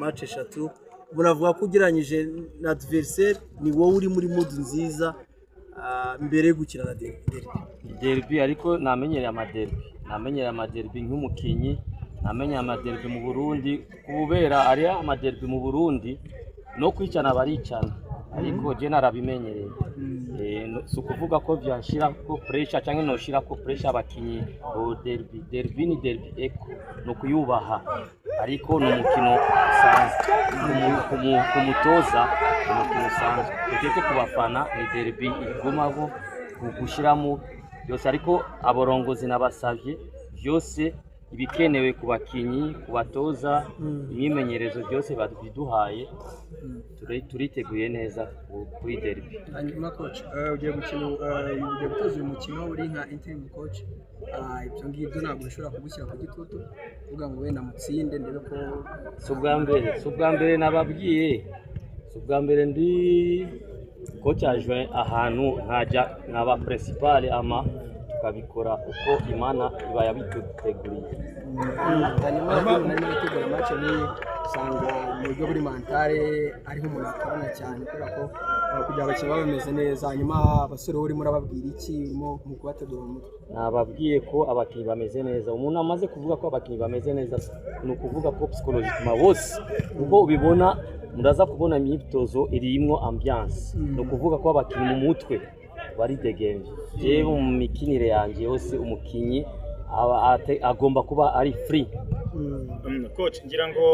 match eshatu muravuga ko ugeranyije na adversaire ni wowe uri muri mood nziza mbere yo gukina na derby ariko namenyereye amaderby nk'umukinyi namenyereye amaderby mu Burundi kubera ari amaderby mu Burundi no kwicana baricana ariko je narabimenyereye so kuvuga ko byanshira ko pressure cyangwa no shira ko pressure abakinyi o derby ni derby eko no kuyubaha ariko no mukino usanzwe kumutoza umukino usanzwe ugeze ku bafana ni derby igomabo gushiramo byose ariko aborongozi nabasavye byose ibikenewe ku bakinyi kubatoza imyimenyerezo byose baduhaye turiteguye neza kuri derby. Hanyuma coach ugiye gukina ugiye gutoza uyu mukino uri nka interim coach ibyo ngibyo ntabwo bishobora kugushyira ku gitutu uvuga ngo wenda mutsinde ndebe ko subwa mbere nababwiye subwa mbere ndi coach aje ahantu nkaja nkaba principal ama tukabikora uko Imana iba yabituteguriye. Hanyuma n'itegura match ni usanga mu buryo buri mentale ariho umuntu akorana cyane kubera ko kugira abakiriya bameze neza. Hanyuma abasore urimo urababwira iki mu kubategura mu mutwe? Nababwiye ko abakinyi bameze neza. Umuntu amaze kuvuga ko abakinyi bameze neza ni ukuvuga ko psychologiquement bose ubwo ubibona muraza kubona imyitozo irimwo ambiance no kuvuga ko abakinyi mu mutwe bari degenje. Jewe mu mikinire yanje yose umukinyi agomba kuba ari free. Coach ngira ngo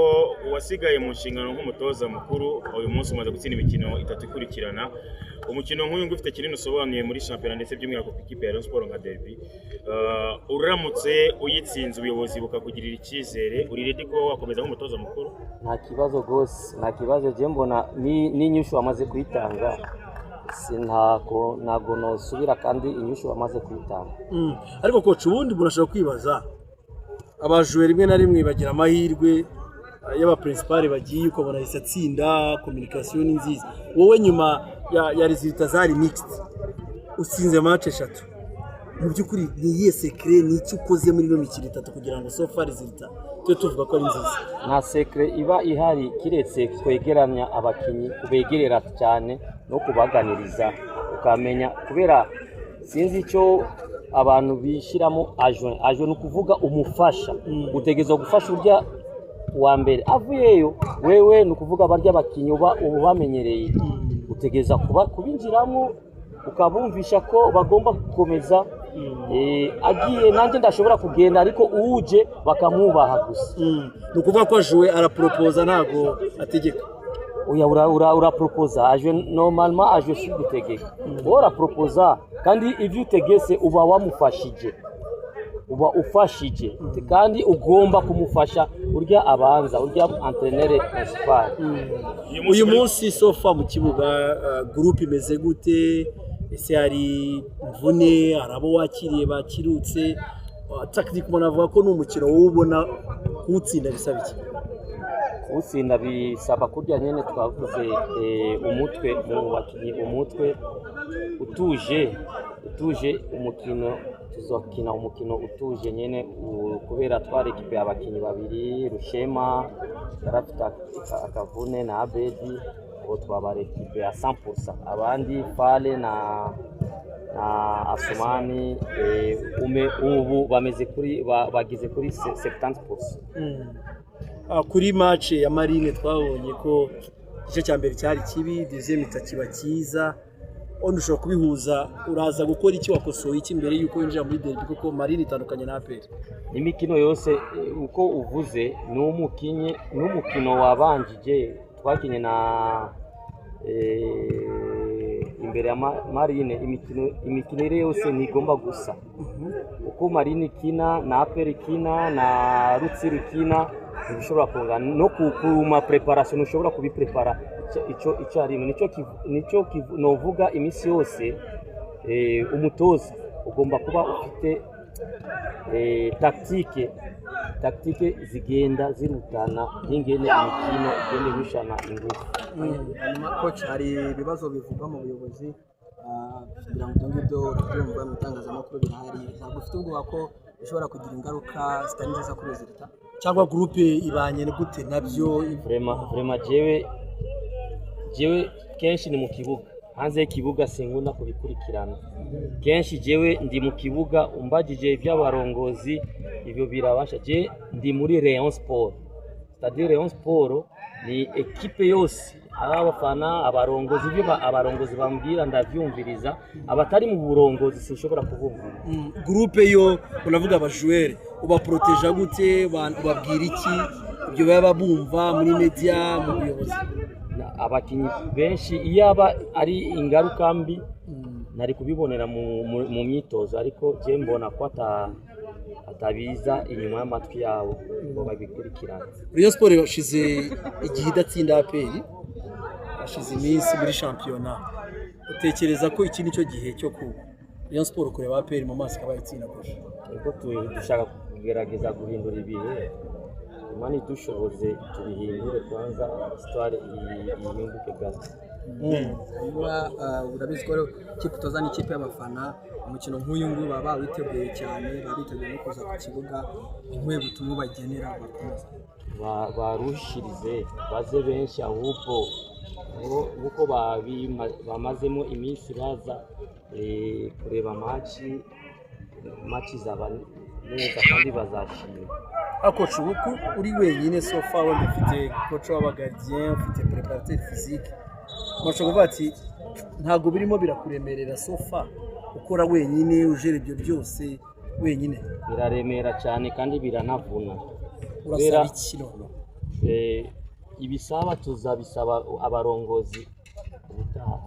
wasigaye mu nshingano nk'umutoza mukuru uyu munsi umaze gutsinda imikino 3 ikurikirana. Umukino nk'uyu ngufite kinini usobanuye muri championnat ndetse by'umwihariko ku ikipe ya Rayon Sports nka derby. Uramutse uyitsinze ubuyobozi bukakugirira icyizere uri ready ko wakomeza nk'umutoza mukuru? Nta kibazo gose, nta kibazo je mbona n'inyishu amaze kuyitanga. Ntago nosubira kandi inyishu bamaze kwitanga. Ariko coach ubundi burashaka kwibaza abajwe rimwe na rimwe bagira amahirwe y'aba principal bagiye uko barahise atsinda communication nziza. Wowe nyuma ya resultat zari mixed usinze match eshatu mu byukuri ni iyihe secret ni icyo ukoze muri no mikino 3 kugira ngo so far resultat cyo tuvuga ko ari nziza? Nta secret iba ihari kiretse kwegeranya abakinyi kubegerera cyane no kubaganiriza ukamenya kubera sinzi icyo abantu bishiramo ajo no kuvuga umufasha utegeza gufasha urya wa mbere avuyeyo wewe no kuvuga barya abakinyi ubamenyereye utegeza kubinjiramo ukabumvisha ko bagomba gukomeza agiye nanjye ndashobora kugenda ariko uje bakamwubaha gusa. No kuvuga ko aje arapropoza ntago ategeka. Oya ura proposa aje normalement aje gutegeka. Ora proposa kandi ivyo utegese uba wamufashije. Uba ufashije kandi ugomba kumufasha urya abanza urya entraîneur principal. Uyu munsi sofa mu kibuga groupe imeze gute? Ese hari mvune arabo wakiriye bakirutse tactique umuntu avuga ko n'umukino wubona kutsinda bisaba iki? Utsinda bisaba kurya nyene twavuze umutwe mu bakinyi umutwe utuje umukino tuzokina umukino utuje nyene kubera twari equipe abakinyi babiri Rushema yarafita akavune na Abedi abo twabare equipe ya 100% abandi Fale na Asumani ubu bameze kuri bagize kuri 70%. Kuri match ya Marine twabonye ko igice cya mbere cyari kibi deuxième itakiba cyiza on ushobora kubihuza uraza gukora iki wakosoye iki mbere yuko winjira muri derby kuko Marine itandukanye na APR? Imikino yose uko uvuze n'umukino wabanjije twakinye na imbere ya Marine imikino yose ntigomba gusa uko Marine kina na APR kina na Rutsiro kina bishobora kungana no kuma preparation ushobora kubiprepara icyo ari nico novuga imisi yose umutoza ugomba kuba ufite tactique zigenda zirutana n'ingene imikino igende bishana ingufu. Coach hari ibibazo bivugwa mu buyobozi kugira ngo ngibyo byumva mu itangazamakuru birahari ntabwo ufite ubwoba ko bishobora kugira ingaruka zitari nziza kuri resultat cyangwa groupe ibanye gute nabyo vraiment jewe kenshi ni mu kibuga hanze y'ikibuga sinkunda kubikurikirana kenshi jewe ndi mu kibuga umbagije iby'abarongozi ibyo birabasha je ndi muri Rayon Sport c'est-à-dire Rayon Sport ni equipe yose abafana abarongozi ibyo abarongozi bambwira ndavyumviriza abatari mu burongozi sinshobora kubumvira groupe yo unavuga abajoueur uba protéger gute babwira iki ibyo baba bumva muri media mu buyobozi abakinyi benshi iyaba ari ingaruka mbi nari kubibonera mu myitozo ariko je mbona ko atabiza inyuma y'amatwi yabo ngo babikurikirana. Rayon Sport yashize igihe idatsinda APR ashize iminsi muri shampiyona utekereza ko iki nicyo gihe cyo ku Rayon Sport kureba APR mu maso akaba yatsinda kurusha ariko dushaka kugerageza guhindura ibihe imani dushoboze tubihindure kwanza histoire yiyunguke gato urabizi ko ikipe utoza n'ikipe y'abafana umukino nk'uyu nguyu baba witeguye cyane bariteguye no kuza ku kibuga inkwe butumwa bagenera abakunzi barushirize baze benshi ahubwo uko bamazemo iminsi baza kureba match zaba neza kandi bazashima coach uko uri wenyine so far wenda ufite coach w'abagardien ufite préparateur physique mwashobora kuvuga ati ntago birimo birakuremerera so far ukora wenyine ujere ibyo byose wenyine biraremera cyane kandi biranavuna urasaba ikiro ibisaba tuzabisaba abarongozi ubutaha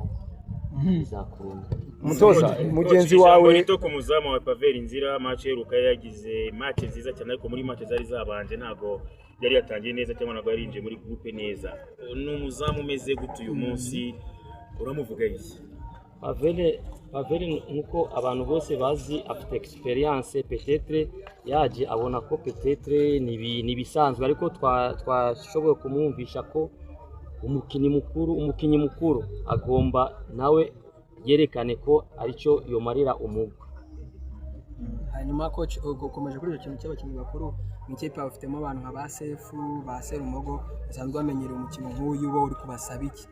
bizakunda umutoza mugenzi wawe rito ku muzamu wa Pavel Inzira match heruka yagize match nziza cyane ariko muri match zari zabanje ntago yari yatangiye neza cyangwa ntago yarinje muri groupe neza n'umuzamu umeze gute uyu munsi uramuvuga iki Pavel nkuko abantu bose bazi afite experience peut-être yaje abona ko peut-être ni bisanzwe ariko twashoboye kumwumvisha ko umukinyi mukuru agomba nawe yerekane ko aricyo yomarira umugwa. Hanyuma coach ukomeje kuri icyo kintu cy'abakinnyi bakuru mu ikipe bafitemo abantu nka ba Sefu ba Serumogo basanzwe bamenyereye umukino nk'uyu wo uri kubasaba iki?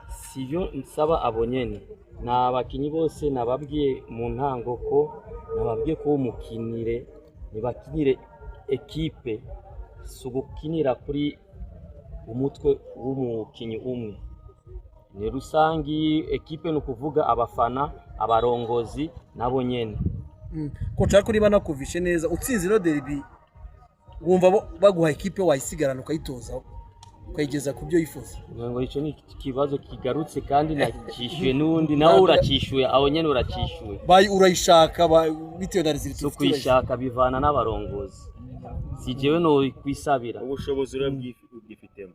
Sivyo nsaba abonyene na abakinyi bose nababwiye mu ntango ko nababwiye ko umukinire nibakinire equipe sugukinira kuri umutwe w'umukinyi umwe ni rusangi equipe no kuvuga abafana abarongozi nabo nyene coach ariko niba nakuvishe neza utsinze ino derby wumva baguha equipe wayisigarana ukayitoza ukayigeza ku byo yifuza ngo icyo ni kibazo kigarutse kandi nakishyuye n'undi nawe uracishyuye aho nyene uracishyuye urayishaka bitewe na results so kwishaka bivana n'abarongozi si jewe no kwisabira ubushobozi urabwifitemo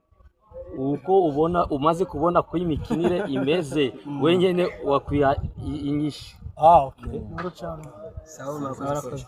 uko ubona umaze kubona ko imikinire imeze wenyene wakwiha inyishu okay sawa murakoze.